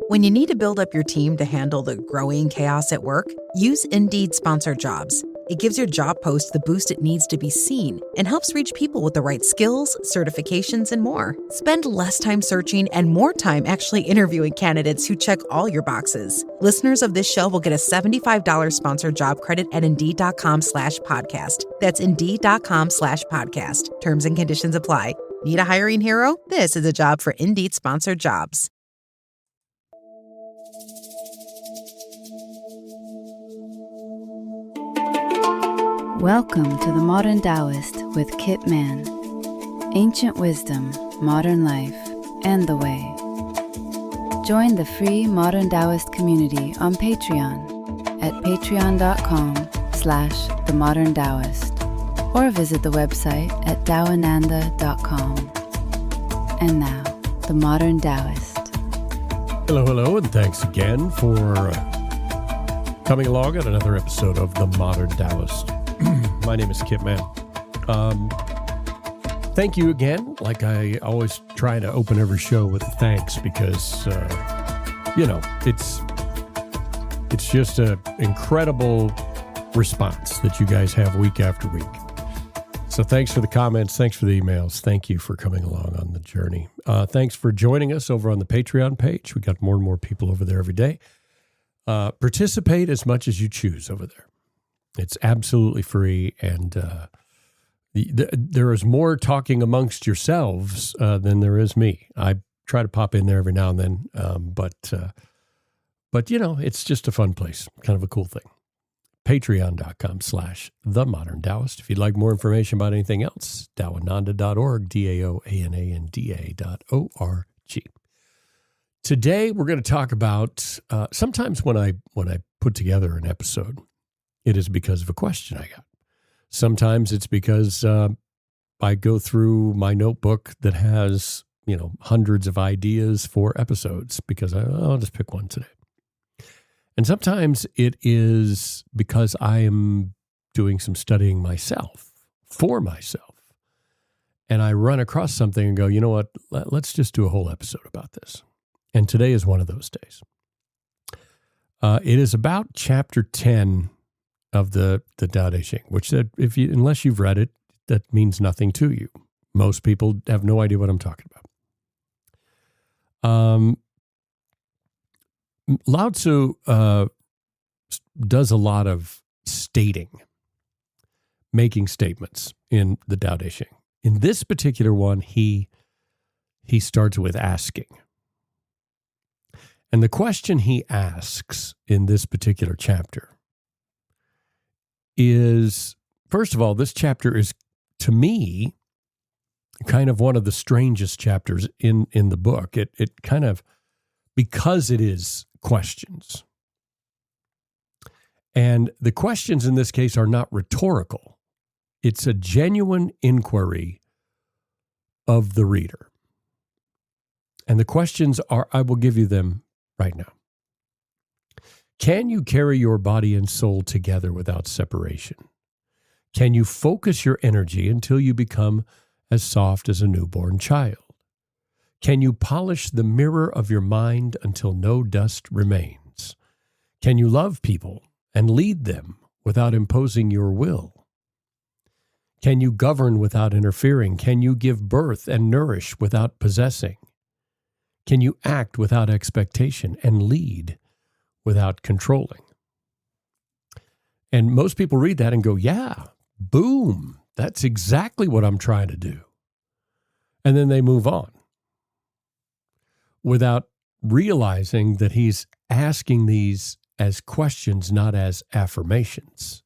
When you need to build up your team to handle the growing chaos at work, use Indeed Sponsored Jobs. It gives your job post the boost it needs to be seen and helps reach people with the right skills, certifications, and more. Spend less time searching and more time actually interviewing candidates who check all your boxes. Listeners of this show will get a $75 sponsored job credit at Indeed.com/podcast. That's Indeed.com/podcast. Terms and conditions apply. Need a hiring hero? This is a job for Indeed Sponsored Jobs. Welcome to The Modern Taoist with Kip Man. Ancient wisdom, modern life, and the way. Join the free Modern Taoist community on Patreon at patreon.com/themoderntaoist or visit the website at taoananda.com. And now, The Modern Taoist. Hello, and thanks again for coming along at another episode of The Modern Taoist. My name is Kip Man. Thank you again. Like I always try to open every show with a thanks because, it's just an incredible response that you guys have week after week. So thanks for the comments. Thanks for the emails. Thank you for coming along on the journey. Thanks for joining us over on the Patreon page. We got more and more people over there every day. Participate as much as you choose over there. It's absolutely free, and there is more talking amongst yourselves than there is me. I try to pop in there every now and then, but it's just a fun place, kind of a cool thing. Patreon.com/themoderntaoist. If you'd like more information about anything else, taoananda.org, DAOANANDA.org. Today, we're going to talk about, sometimes when I put together an episode, it is because of a question I got. Sometimes it's because I go through my notebook that has, hundreds of ideas for episodes because I'll just pick one today. And sometimes it is because I am doing some studying myself, for myself. And I run across something and go, you know what, let's just do a whole episode about this. And today is one of those days. It is about chapter 10 of the Tao Te Ching, which unless you've read it, that means nothing to you. Most people have no idea what I'm talking about. Lao Tzu does a lot of making statements in the Tao Te Ching. In this particular one, he starts with asking. And the question he asks in this particular chapter is, first of all, this chapter is, to me, kind of one of the strangest chapters in the book. It kind of, because it is questions. And the questions in this case are not rhetorical. It's a genuine inquiry of the reader. And the questions are, I will give you them right now. Can you carry your body and soul together without separation? Can you focus your energy until you become as soft as a newborn child? Can you polish the mirror of your mind until no dust remains? Can you love people and lead them without imposing your will? Can you govern without interfering? Can you give birth and nourish without possessing? Can you act without expectation and lead without controlling? And most people read that and go, yeah, boom, that's exactly what I'm trying to do. And then they move on without realizing that he's asking these as questions, not as affirmations,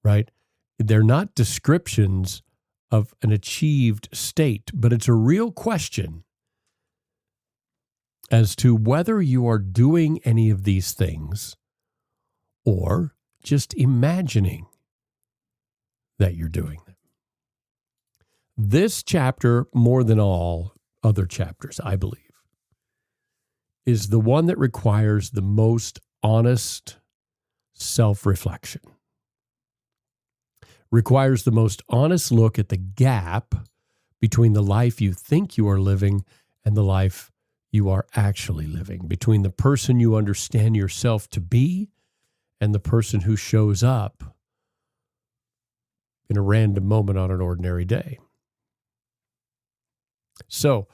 right? They're not descriptions of an achieved state, but it's a real question as to whether you are doing any of these things or just imagining that you're doing them. This chapter, more than all other chapters, I believe, is the one that requires the most honest self-reflection. Requires the most honest look at the gap between the life you think you are living and the life you are actually living, between the person you understand yourself to be and the person who shows up in a random moment on an ordinary day. So,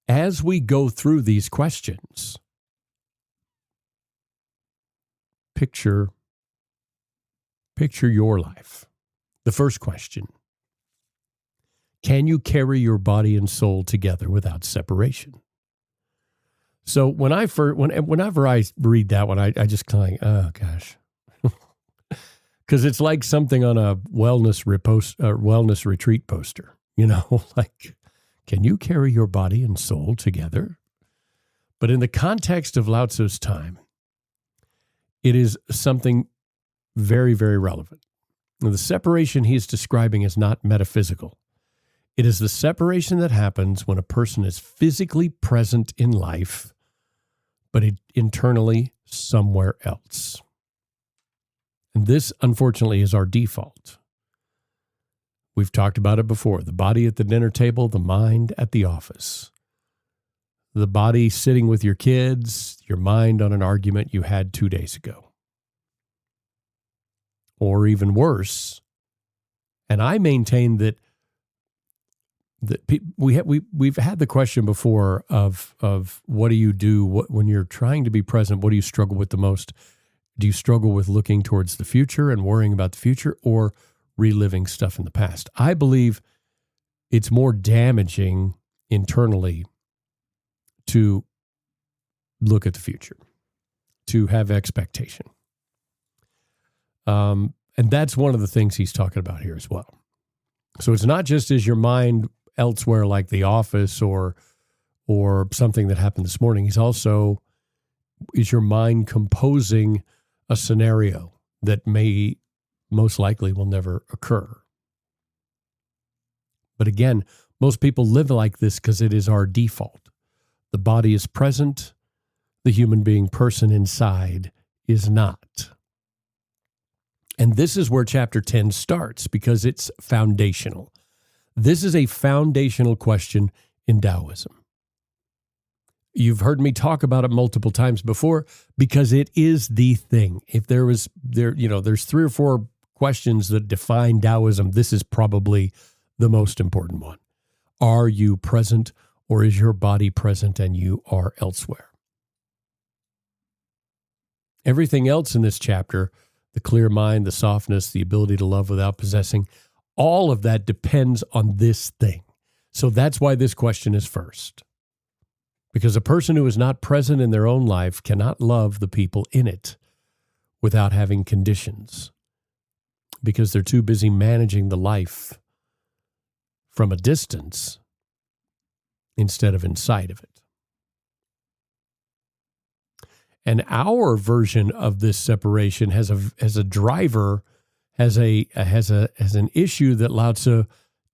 as we go through these questions, picture your life. The first question: can you carry your body and soul together without separation? So whenever I read that one, I just kind of, oh gosh, because it's like something on a wellness retreat poster. Like, can you carry your body and soul together? But in the context of Lao Tzu's time, it is something very, very relevant. Now, the separation he's describing is not metaphysical. It is the separation that happens when a person is physically present in life, but internally somewhere else. And this, unfortunately, is our default. We've talked about it before. The body at the dinner table, the mind at the office. The body sitting with your kids, your mind on an argument you had 2 days ago. Or even worse, and I maintain that we've had the question before of what do you do when you're trying to be present? What do you struggle with the most? Do you struggle with looking towards the future and worrying about the future, or reliving stuff in the past? I believe it's more damaging internally to look at the future, to have expectation. And that's one of the things he's talking about here as well. So it's not just is your mind elsewhere like the office or something that happened this morning. He's also, is your mind composing a scenario that most likely will never occur? But again, most people live like this because it is our default. The body is present. The human being person inside is not. And this is where chapter 10 starts because it's foundational. This is a foundational question in Taoism. You've heard me talk about it multiple times before because it is the thing. If there's 3 or 4 questions that define Taoism, this is probably the most important one. Are you present, or is your body present and you are elsewhere? Everything else in this chapter, the clear mind, the softness, the ability to love without possessing, all of that depends on this thing. So that's why this question is first. Because a person who is not present in their own life cannot love the people in it without having conditions. Because they're too busy managing the life from a distance instead of inside of it. And our version of this separation has a driver, has an issue that Lao Tzu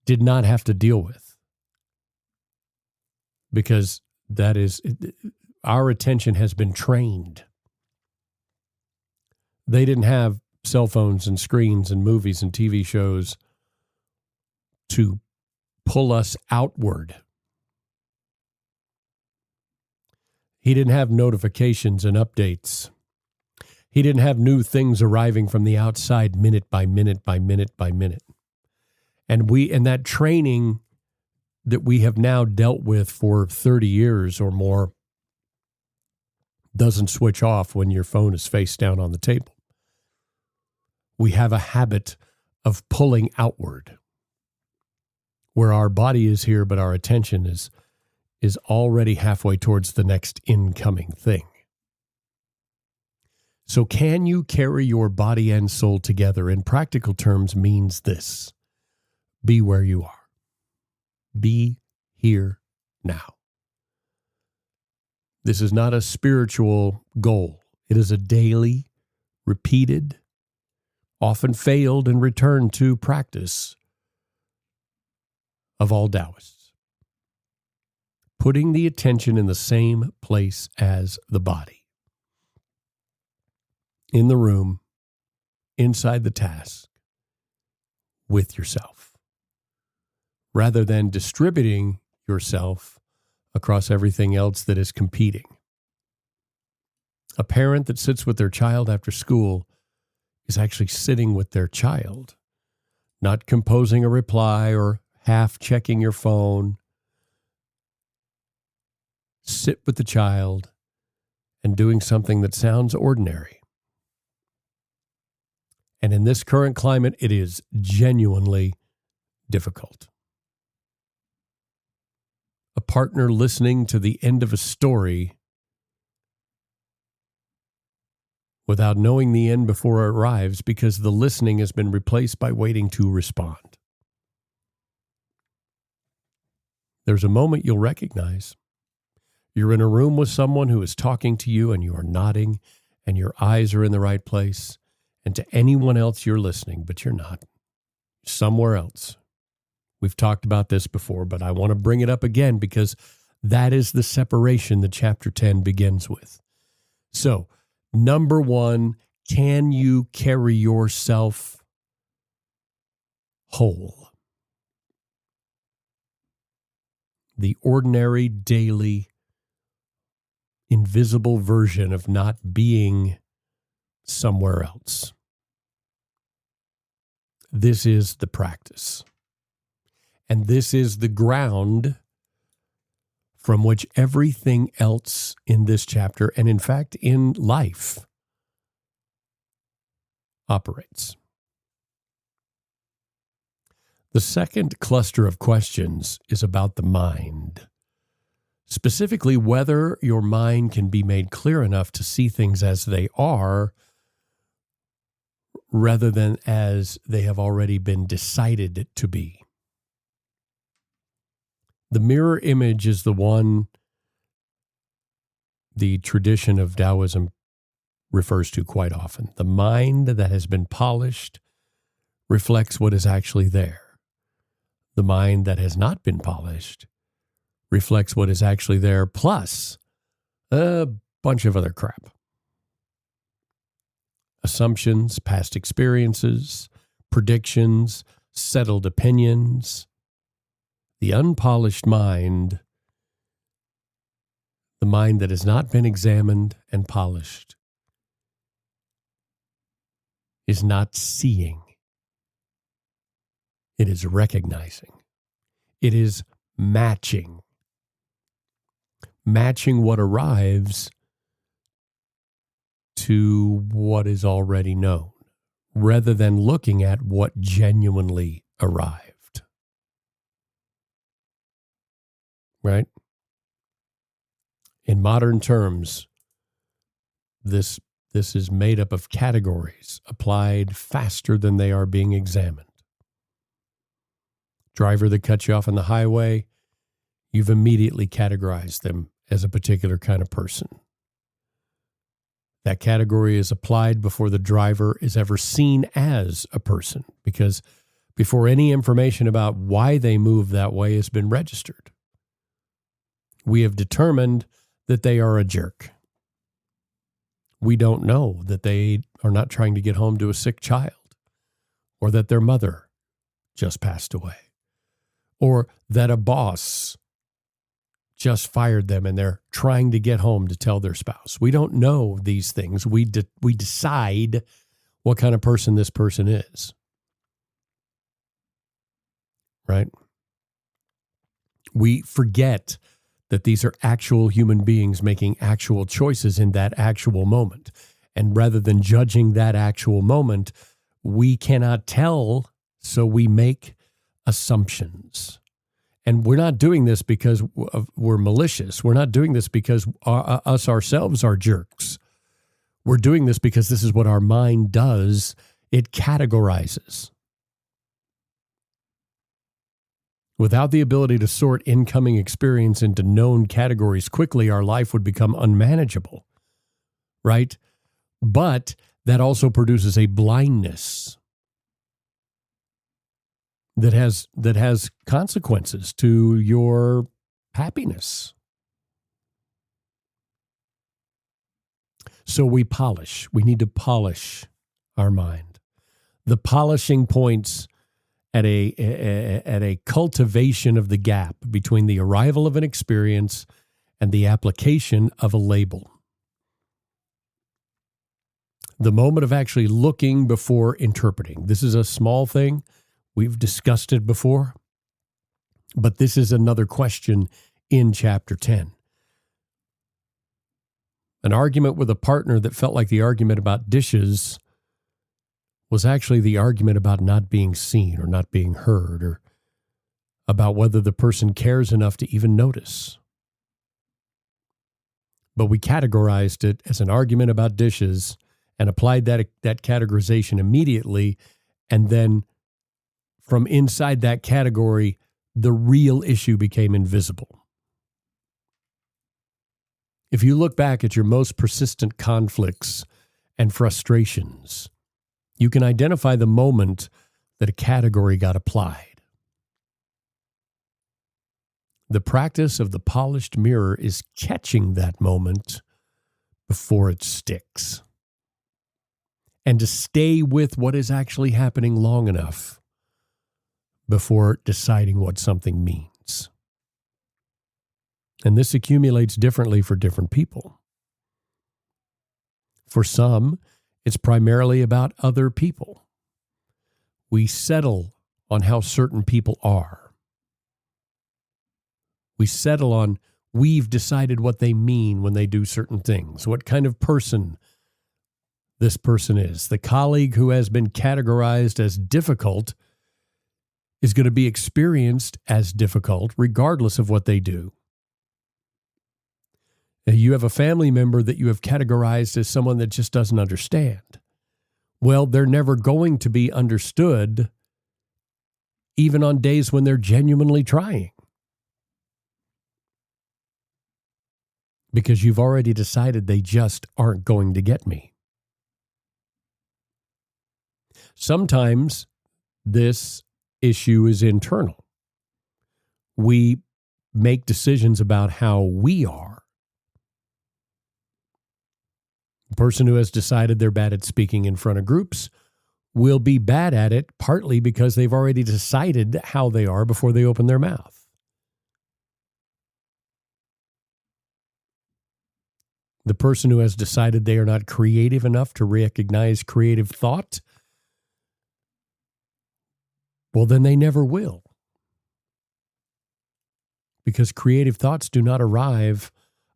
did not have to deal with. Because that is, our attention has been trained. They didn't have cell phones and screens and movies and TV shows to pull us outward. He didn't have notifications and updates. He didn't have new things arriving from the outside minute by minute by minute by minute. And that training that we have now dealt with for 30 years or more doesn't switch off when your phone is face down on the table. We have a habit of pulling outward, where our body is here, but our attention is already halfway towards the next incoming thing. So can you carry your body and soul together? In practical terms means this: be where you are. Be here now. This is not a spiritual goal. It is a daily, repeated, often failed and returned to practice of all Taoists. Putting the attention in the same place as the body. In the room, inside the task, with yourself. Rather than distributing yourself across everything else that is competing. A parent that sits with their child after school is actually sitting with their child, not composing a reply or half checking your phone. Sit with the child and doing something that sounds ordinary. And in this current climate, it is genuinely difficult. A partner listening to the end of a story without knowing the end before it arrives because the listening has been replaced by waiting to respond. There's a moment you'll recognize. You're in a room with someone who is talking to you and you are nodding and your eyes are in the right place. And to anyone else you're listening, but you're not. Somewhere else. We've talked about this before, but I want to bring it up again because that is the separation that chapter 10 begins with. So, number one, can you carry yourself whole? The ordinary, daily, invisible version of not being somewhere else. This is the practice. And this is the ground from which everything else in this chapter, and in fact in life, operates. The second cluster of questions is about the mind. Specifically, whether your mind can be made clear enough to see things as they are rather than as they have already been decided to be. The mirror image is the one the tradition of Taoism refers to quite often. The mind that has been polished reflects what is actually there. The mind that has not been polished reflects what is actually there, plus a bunch of other crap. Assumptions, past experiences, predictions, settled opinions. The unpolished mind, the mind that has not been examined and polished, is not seeing. It is recognizing. It is matching. Matching what arrives to what is already known, rather than looking at what genuinely arrived. Right? In modern terms, this is made up of categories applied faster than they are being examined. Driver that cuts you off on the highway, you've immediately categorized them as a particular kind of person. That category is applied before the driver is ever seen as a person, because before any information about why they move that way has been registered, we have determined that they are a jerk. We don't know that they are not trying to get home to a sick child, or that their mother just passed away, or that a boss just fired them and they're trying to get home to tell their spouse. We don't know these things. We decide what kind of person this person is. Right? We forget that these are actual human beings making actual choices in that actual moment. And rather than judging that actual moment, we cannot tell, so we make assumptions. And we're not doing this because we're malicious. We're not doing this because us ourselves are jerks. We're doing this because this is what our mind does. It categorizes. Without the ability to sort incoming experience into known categories quickly, our life would become unmanageable, right? But that also produces a blindness that has consequences to your happiness. So we polish. We need to polish our mind. The polishing points at a cultivation of the gap between the arrival of an experience and the application of a label. The moment of actually looking before interpreting. This is a small thing. We've discussed it before. But this is another question in Chapter 10. An argument with a partner that felt like the argument about dishes was actually the argument about not being seen or not being heard, or about whether the person cares enough to even notice. But we categorized it as an argument about dishes and applied that categorization immediately, and then from inside that category, the real issue became invisible. If you look back at your most persistent conflicts and frustrations, you can identify the moment that a category got applied. The practice of the polished mirror is catching that moment before it sticks, and to stay with what is actually happening long enough before deciding what something means. And this accumulates differently for different people. For some, it's primarily about other people. We settle on how certain people are. We settle on we've decided what they mean when they do certain things, what kind of person this person is. The colleague who has been categorized as difficult is going to be experienced as difficult regardless of what they do. You have a family member that you have categorized as someone that just doesn't understand. Well, they're never going to be understood, even on days when they're genuinely trying. Because you've already decided they just aren't going to get me. Sometimes this issue is internal. We make decisions about how we are. A person who has decided they're bad at speaking in front of groups will be bad at it partly because they've already decided how they are before they open their mouth. The person who has decided they are not creative enough to recognize creative thought, well, then they never will. Because creative thoughts do not arrive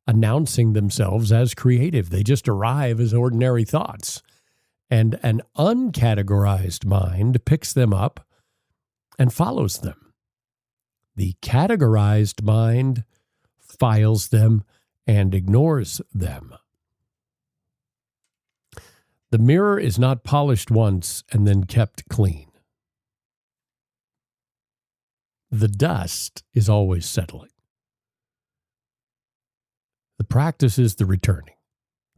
announcing themselves as creative. They just arrive as ordinary thoughts. And an uncategorized mind picks them up and follows them. The categorized mind files them and ignores them. The mirror is not polished once and then kept clean. The dust is always settling. The practice is the returning.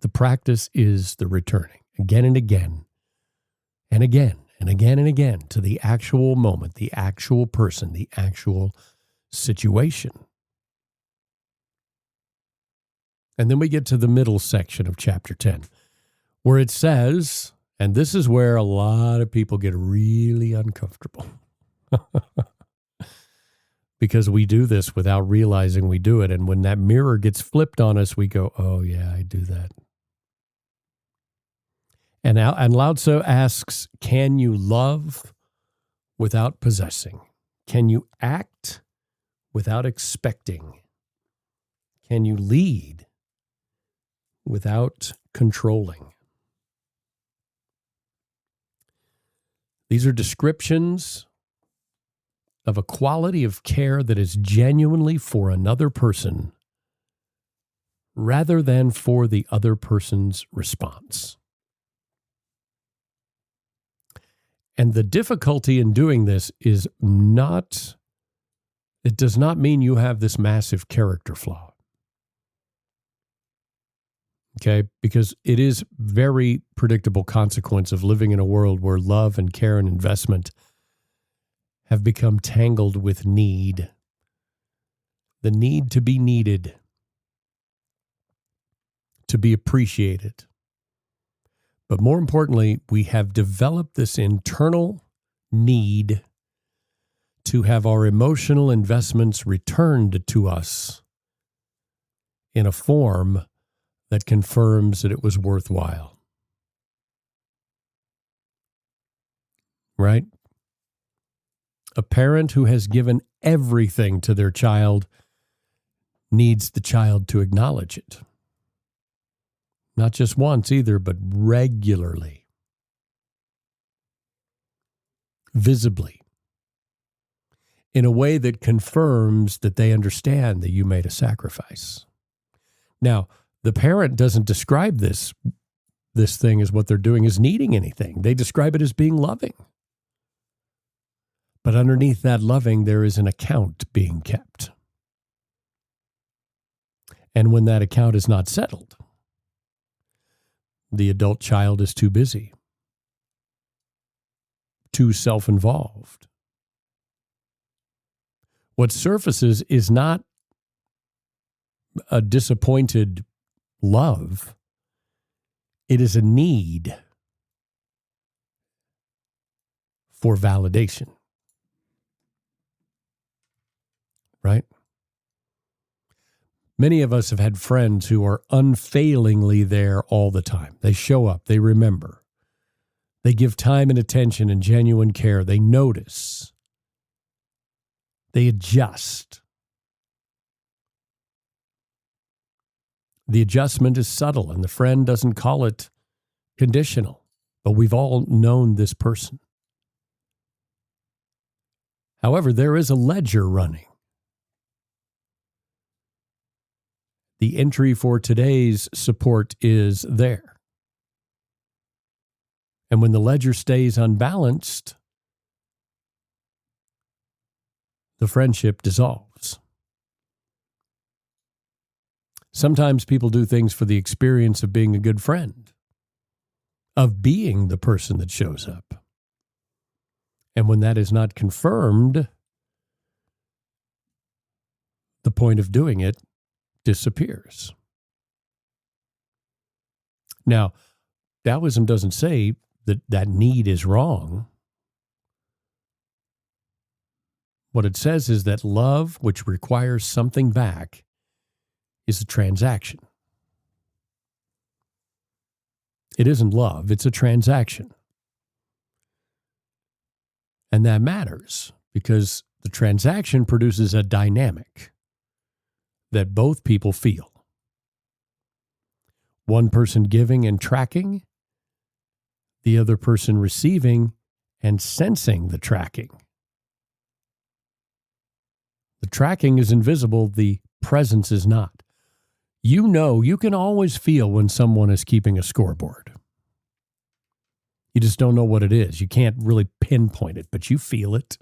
The practice is the returning again and again and again and again and again to the actual moment, the actual person, the actual situation. And then we get to the middle section of chapter 10, where it says, and this is where a lot of people get really uncomfortable. Because we do this without realizing we do it. And when that mirror gets flipped on us, we go, oh yeah, I do that. And Lao Tzu asks, can you love without possessing? Can you act without expecting? Can you lead without controlling? These are descriptions of a quality of care that is genuinely for another person rather than for the other person's response. And the difficulty in doing this is not, it does not mean you have this massive character flaw. Okay? Because it is very predictable consequence of living in a world where love and care and investment have become tangled with need. The need to be needed, to be appreciated. But more importantly, we have developed this internal need to have our emotional investments returned to us in a form that confirms that it was worthwhile. Right? A parent who has given everything to their child needs the child to acknowledge it. Not just once either, but regularly. Visibly. In a way that confirms that they understand that you made a sacrifice. Now, the parent doesn't describe this thing as what they're doing as needing anything. They describe it as being loving. But underneath that loving, there is an account being kept. And when that account is not settled, the adult child is too busy, too self-involved. What surfaces is not a disappointed love. It is a need for validation. Right? Many of us have had friends who are unfailingly there all the time. They show up. They remember. They give time and attention and genuine care. They notice. They adjust. The adjustment is subtle, and the friend doesn't call it conditional. But we've all known this person. However, there is a ledger running. The entry for today's support is there. And when the ledger stays unbalanced, the friendship dissolves. Sometimes people do things for the experience of being a good friend, of being the person that shows up. And when that is not confirmed, the point of doing it disappears. Now, Taoism doesn't say that that need is wrong. What it says is that love, which requires something back, is a transaction. It isn't love, it's a transaction. And that matters because the transaction produces a dynamic that both people feel. One person giving and tracking, the other person receiving and sensing the tracking. The tracking is invisible, the presence is not. You know, you can always feel when someone is keeping a scoreboard. You just don't know what it is. You can't really pinpoint it, but you feel it.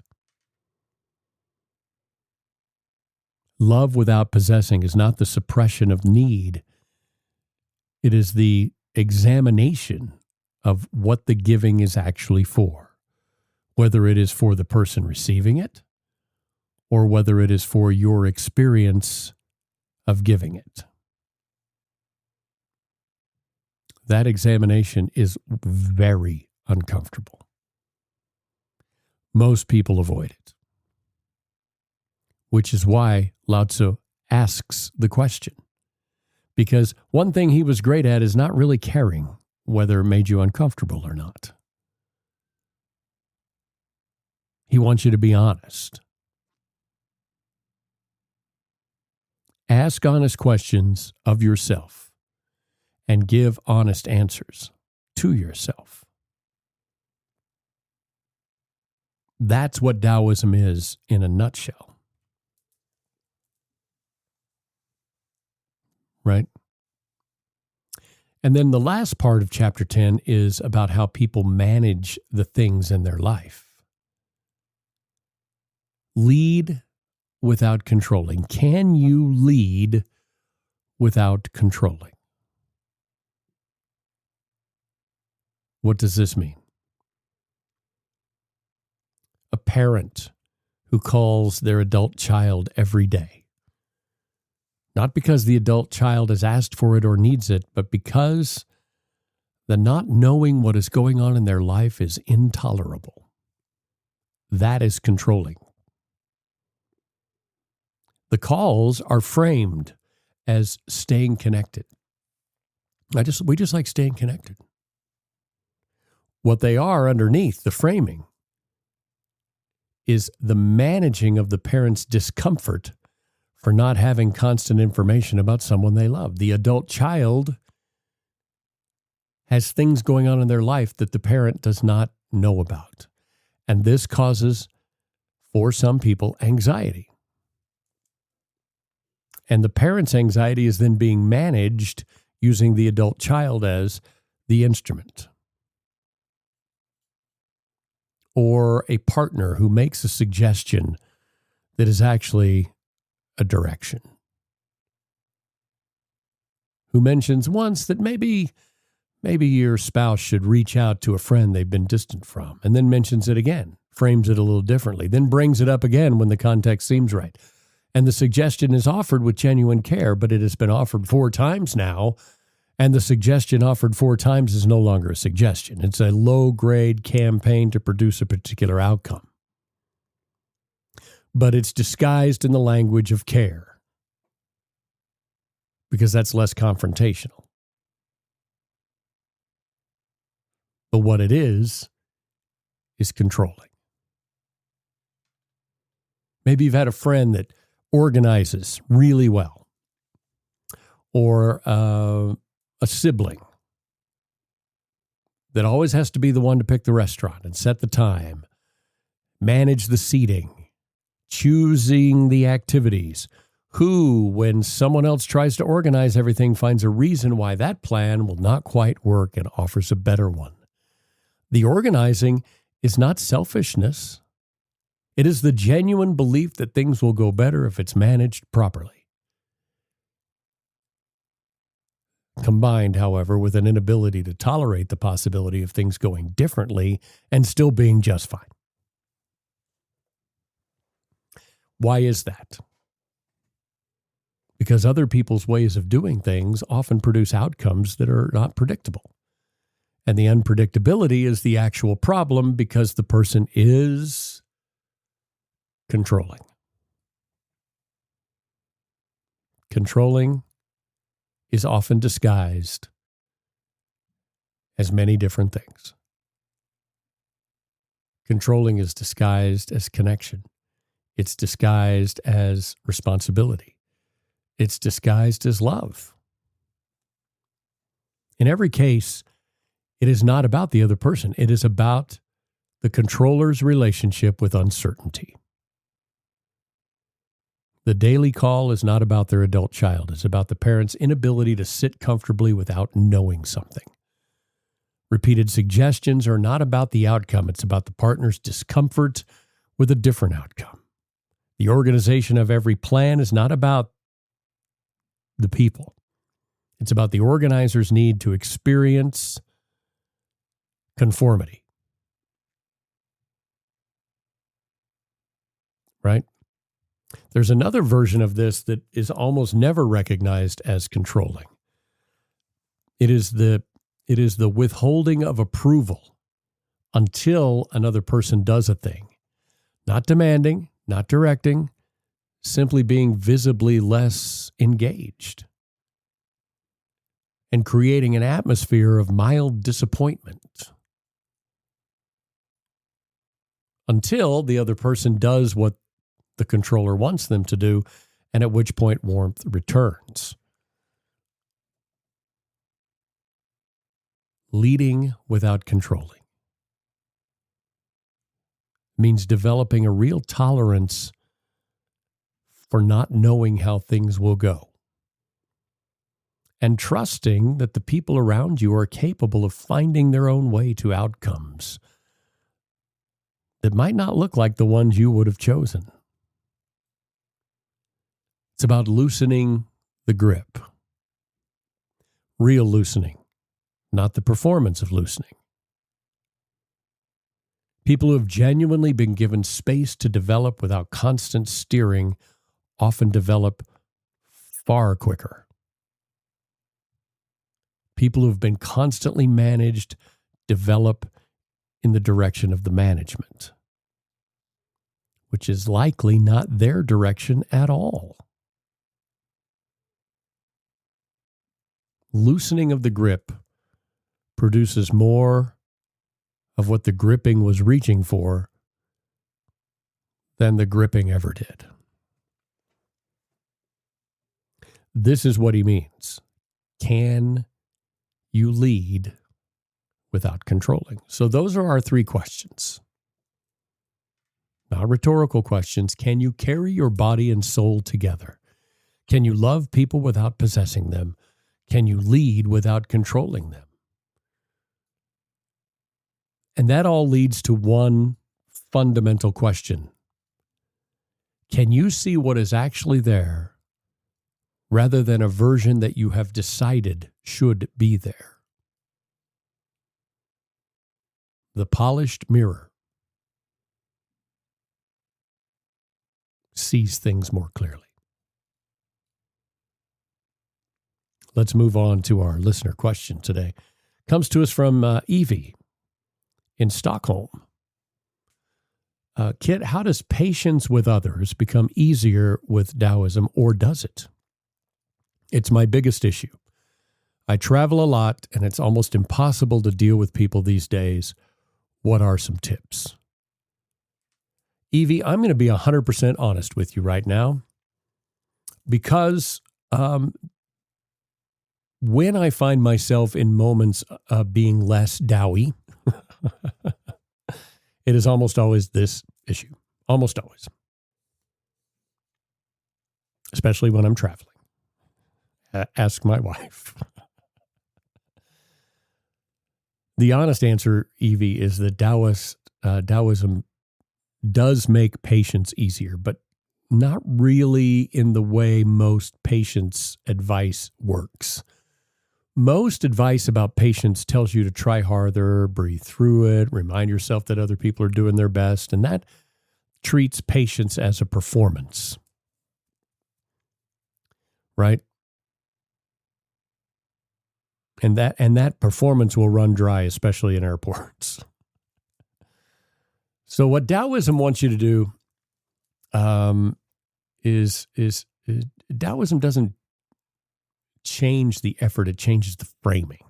Love without possessing is not the suppression of need. It is the examination of what the giving is actually for, whether it is for the person receiving it or whether it is for your experience of giving it. That examination is very uncomfortable. Most people avoid it. Which is why Lao Tzu asks the question. Because one thing he was great at is not really caring whether it made you uncomfortable or not. He wants you to be honest. Ask honest questions of yourself and give honest answers to yourself. That's what Taoism is in a nutshell. Right? And then the last part of chapter 10 is about how people manage the things in their life. Lead without controlling. Can you lead without controlling? What does this mean? A parent who calls their adult child every day. Not because the adult child has asked for it or needs it, but because the not knowing what is going on in their life is intolerable. That is controlling. The calls are framed as staying connected. We just like staying connected. What they are underneath the framing is the managing of the parent's discomfort for not having constant information about someone they love. The adult child has things going on in their life that the parent does not know about. And this causes, for some people, anxiety. And the parent's anxiety is then being managed using the adult child as the instrument. Or a partner who makes a suggestion that is actually a direction. Who mentions once that maybe your spouse should reach out to a friend they've been distant from, and then mentions it again, frames it a little differently, then brings it up again when the context seems right. And the suggestion is offered with genuine care, but it has been offered 4 times now, and the suggestion offered 4 times is no longer a suggestion. It's a low-grade campaign to produce a particular outcome. But it's disguised in the language of care, because that's less confrontational. But what it is controlling. Maybe you've had a friend that organizes really well, or a sibling that always has to be the one to pick the restaurant and set the time, manage the seating, choosing the activities, who, when someone else tries to organize everything, finds a reason why that plan will not quite work and offers a better one. The organizing is not selfishness. It is the genuine belief that things will go better if it's managed properly. Combined, however, with an inability to tolerate the possibility of things going differently and still being just fine. Why is that? Because other people's ways of doing things often produce outcomes that are not predictable. And the unpredictability is the actual problem because the person is controlling. Controlling is often disguised as many different things. Controlling is disguised as connection. It's disguised as responsibility. It's disguised as love. In every case, it is not about the other person. It is about the controller's relationship with uncertainty. The daily call is not about their adult child. It's about the parent's inability to sit comfortably without knowing something. Repeated suggestions are not about the outcome. It's about the partner's discomfort with a different outcome. The organization of every plan is not about the people. It's about the organizer's need to experience conformity. Right? There's another version of this that is almost never recognized as controlling. It is the withholding of approval until another person does a thing. Not demanding, not directing, simply being visibly less engaged and creating an atmosphere of mild disappointment until the other person does what the controller wants them to do, and at which point warmth returns. Leading without controlling means developing a real tolerance for not knowing how things will go and trusting that the people around you are capable of finding their own way to outcomes that might not look like the ones you would have chosen. It's about loosening the grip. Real loosening, not the performance of loosening. People who have genuinely been given space to develop without constant steering often develop far quicker. People who have been constantly managed develop in the direction of the management. which is likely not their direction at all. Loosening of the grip produces more of what the gripping was reaching for than the gripping ever did. This is what he means. Can you lead without controlling? So those are our three questions. Not rhetorical questions. Can you carry your body and soul together? Can you love people without possessing them? Can you lead without controlling them? And that all leads to one fundamental question. Can you see what is actually there rather than a version that you have decided should be there? The polished mirror sees things more clearly. Let's move on to our listener question today. Comes to us from Evie in Stockholm. Kit, how does patience with others become easier with Taoism, or does it? It's my biggest issue. I travel a lot, and it's almost impossible to deal with people these days. What are some tips? Evie, I'm going to be 100% honest with you right now, because when I find myself in moments of being less Taoy, it is almost always this issue. Almost always. Especially when I'm traveling. Ask my wife. The honest answer, Evie, is that Taoism does make patience easier, but not really in the way most patience advice works. Most advice about patience tells you to try harder, breathe through it, remind yourself that other people are doing their best, and that treats patience as a performance. Right? And that performance will run dry, especially in airports. So what Taoism wants you to do is Taoism doesn't change the effort, it changes the framing.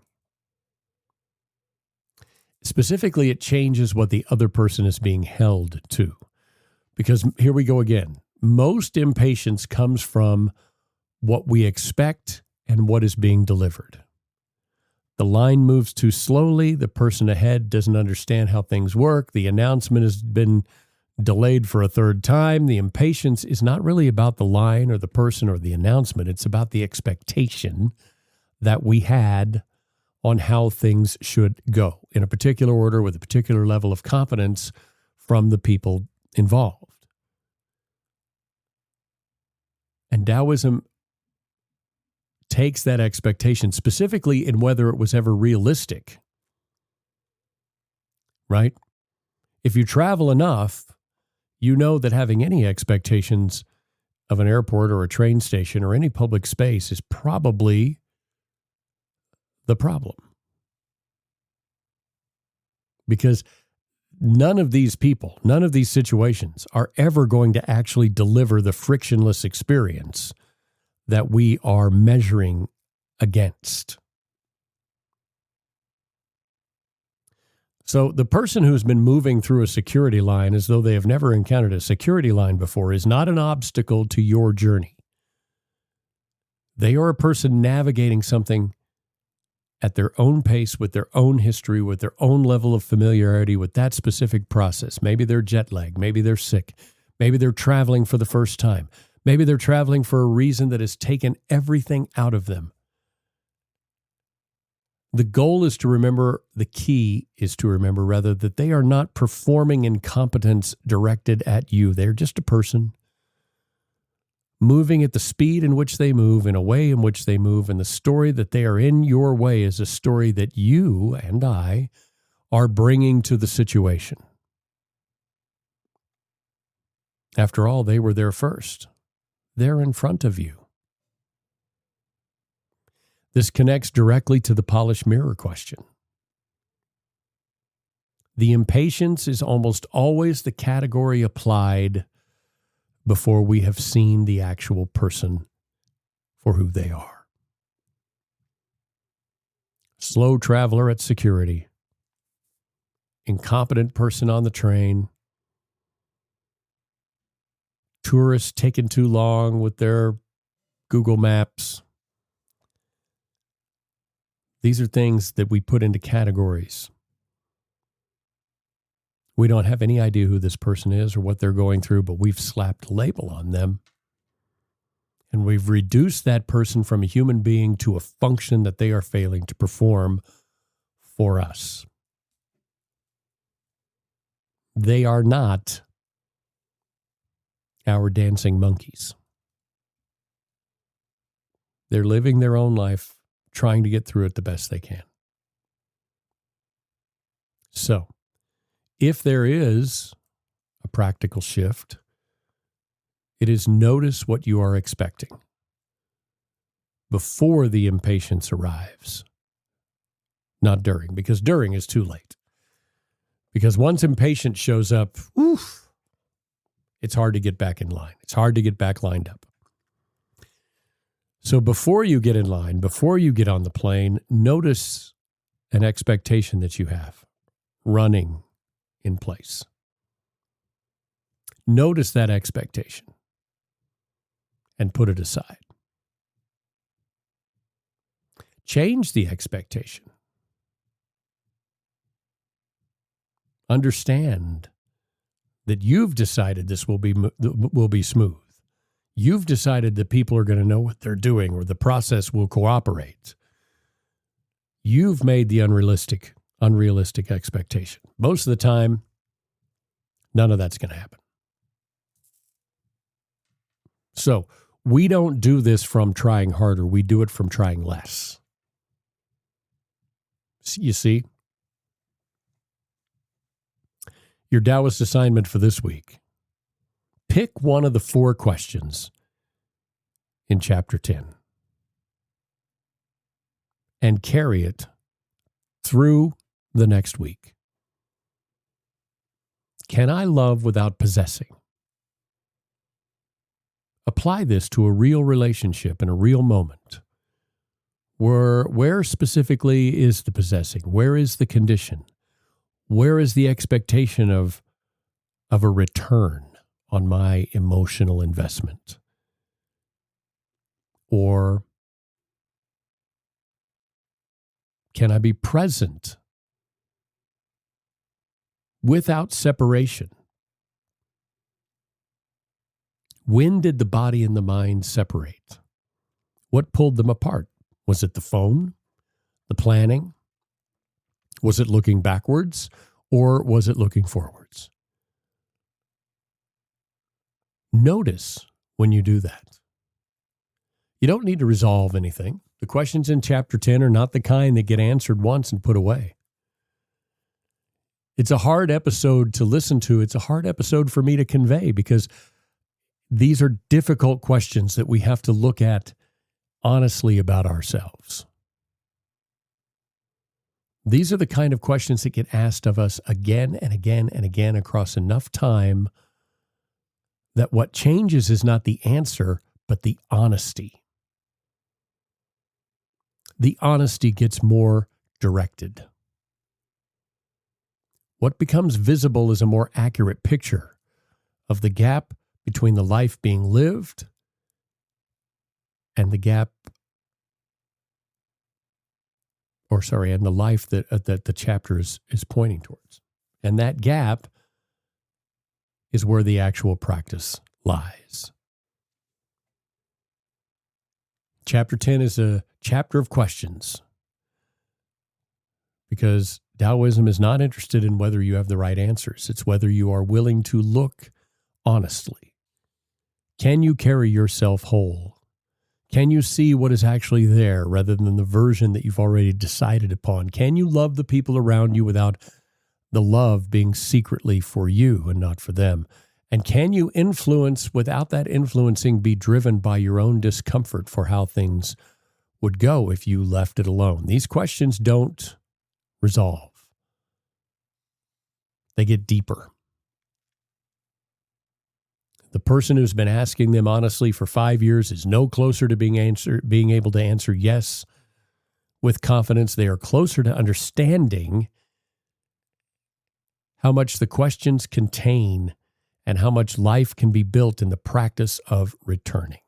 Specifically, it changes what the other person is being held to. Because here we go again. Most impatience comes from what we expect and what is being delivered. The line moves too slowly. The person ahead doesn't understand how things work. The announcement has been delayed for a third time. The impatience is not really about the line or the person or the announcement. It's about the expectation that we had on how things should go in a particular order with a particular level of competence from the people involved. And Taoism takes that expectation, specifically in whether it was ever realistic, right? If you travel enough, you know that having any expectations of an airport or a train station or any public space is probably the problem. Because none of these people, none of these situations are ever going to actually deliver the frictionless experience that we are measuring against. So the person who's been moving through a security line as though they have never encountered a security line before is not an obstacle to your journey. They are a person navigating something at their own pace, with their own history, with their own level of familiarity with that specific process. Maybe they're jet lagged. Maybe they're sick. Maybe they're traveling for the first time. Maybe they're traveling for a reason that has taken everything out of them. The goal is to remember, the key is to remember, rather, that they are not performing incompetence directed at you. They're just a person moving at the speed in which they move, in a way in which they move, and the story that they are in your way is a story that you and I are bringing to the situation. After all, they were there first. They're in front of you. This connects directly to the polished mirror question. The impatience is almost always the category applied before we have seen the actual person for who they are. Slow traveler at security, incompetent person on the train, tourists taking too long with their Google Maps. These are things that we put into categories. We don't have any idea who this person is or what they're going through, but we've slapped a label on them. And we've reduced that person from a human being to a function that they are failing to perform for us. They are not our dancing monkeys. They're living their own life, trying to get through it the best they can. So, if there is a practical shift, it is notice what you are expecting before the impatience arrives, not during, because during is too late. Because once impatience shows up, it's hard to get back in line. It's hard to get back lined up. So before you get in line, before you get on the plane, notice an expectation that you have running in place. Notice that expectation and put it aside. Change the expectation. Understand that you've decided this will be smooth. You've decided that people are going to know what they're doing or the process will cooperate. You've made the unrealistic expectation. Most of the time, none of that's going to happen. So we don't do this from trying harder. We do it from trying less. You see? Your Taoist assignment for this week. Pick one of the 4 questions in Chapter 10 and carry it through the next week. Can I love without possessing? Apply this to a real relationship in a real moment. Where specifically is the possessing? Where is the condition? Where is the expectation of a return on my emotional investment? Or can I be present without separation? When did the body and the mind separate? What pulled them apart? Was it the phone? The planning? Was it looking backwards? Or was it looking forwards? Notice when you do that. You don't need to resolve anything. The questions in Chapter 10 are not the kind that get answered once and put away. It's a hard episode to listen to. It's a hard episode for me to convey because these are difficult questions that we have to look at honestly about ourselves. These are the kind of questions that get asked of us again and again and again across enough time that what changes is not the answer, but the honesty. The honesty gets more directed. What becomes visible is a more accurate picture of the gap between the life being lived and the life that the chapter is pointing towards. And that gap is where the actual practice lies. Chapter 10 is a chapter of questions because Taoism is not interested in whether you have the right answers. It's whether you are willing to look honestly. Can you carry yourself whole? Can you see what is actually there rather than the version that you've already decided upon? Can you love the people around you without the love being secretly for you and not for them? And can you influence without that influencing be driven by your own discomfort for how things would go if you left it alone? These questions don't resolve. They get deeper. The person who's been asking them honestly for 5 years is no closer to being able to answer yes with confidence. They are closer to understanding how much the questions contain and how much life can be built in the practice of returning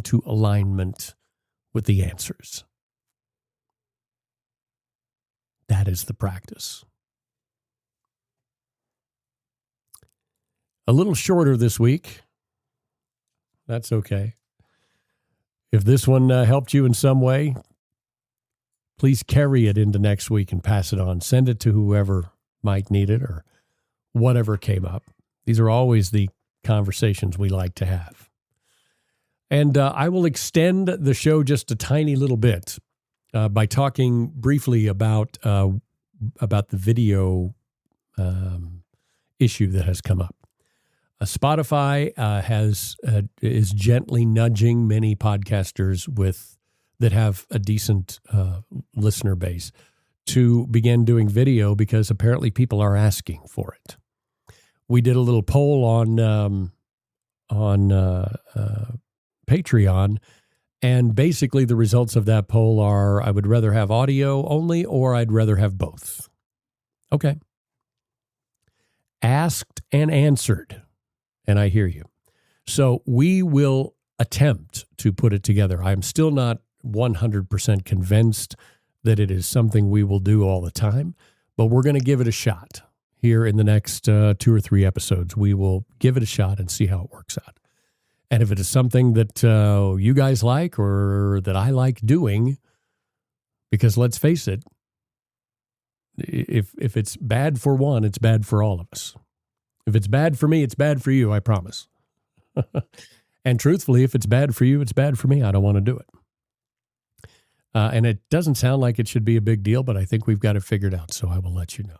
to alignment with the answers. That is the practice. A little shorter this week. That's okay. If this one helped you in some way, please carry it into next week and pass it on. Send it to whoever might need it or whatever came up. These are always the conversations we like to have. And I will extend the show just a tiny little bit by talking briefly about the video issue that has come up. Spotify is gently nudging many podcasters that have a decent listener base to begin doing video because apparently people are asking for it. We did a little poll on Patreon, and basically the results of that poll are: I would rather have audio only, or I'd rather have both. Okay. Asked and answered. And I hear you. So we will attempt to put it together. I'm still not 100% convinced that it is something we will do all the time, but we're going to give it a shot here in the next 2 or 3 episodes. We will give it a shot and see how it works out. And if it is something that you guys like or that I like doing, because let's face it, if it's bad for one, it's bad for all of us. If it's bad for me, it's bad for you, I promise. And truthfully, if it's bad for you, it's bad for me. I don't want to do it. And it doesn't sound like it should be a big deal, but I think we've got it figured out, so I will let you know.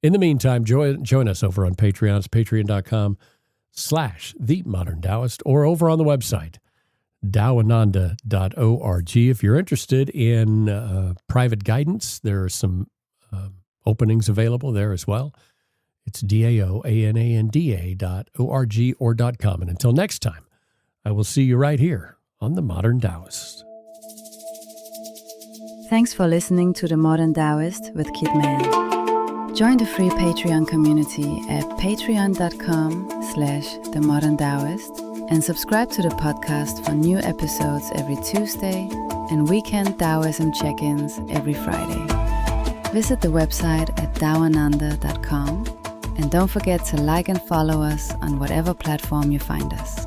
In the meantime, join us over on Patreon. It's patreon.com/TheModernTaoist or over on the website, dawananda.org. If you're interested in private guidance, there are some openings available there as well. It's DAOANANDA.org or .com. And until next time, I will see you right here on The Modern Taoist. Thanks for listening to The Modern Taoist with Kit Man. Join the free Patreon community at patreon.com/TheModernTaoist and subscribe to the podcast for new episodes every Tuesday and weekend Taoism check-ins every Friday. Visit the website at dawananda.com and don't forget to like and follow us on whatever platform you find us.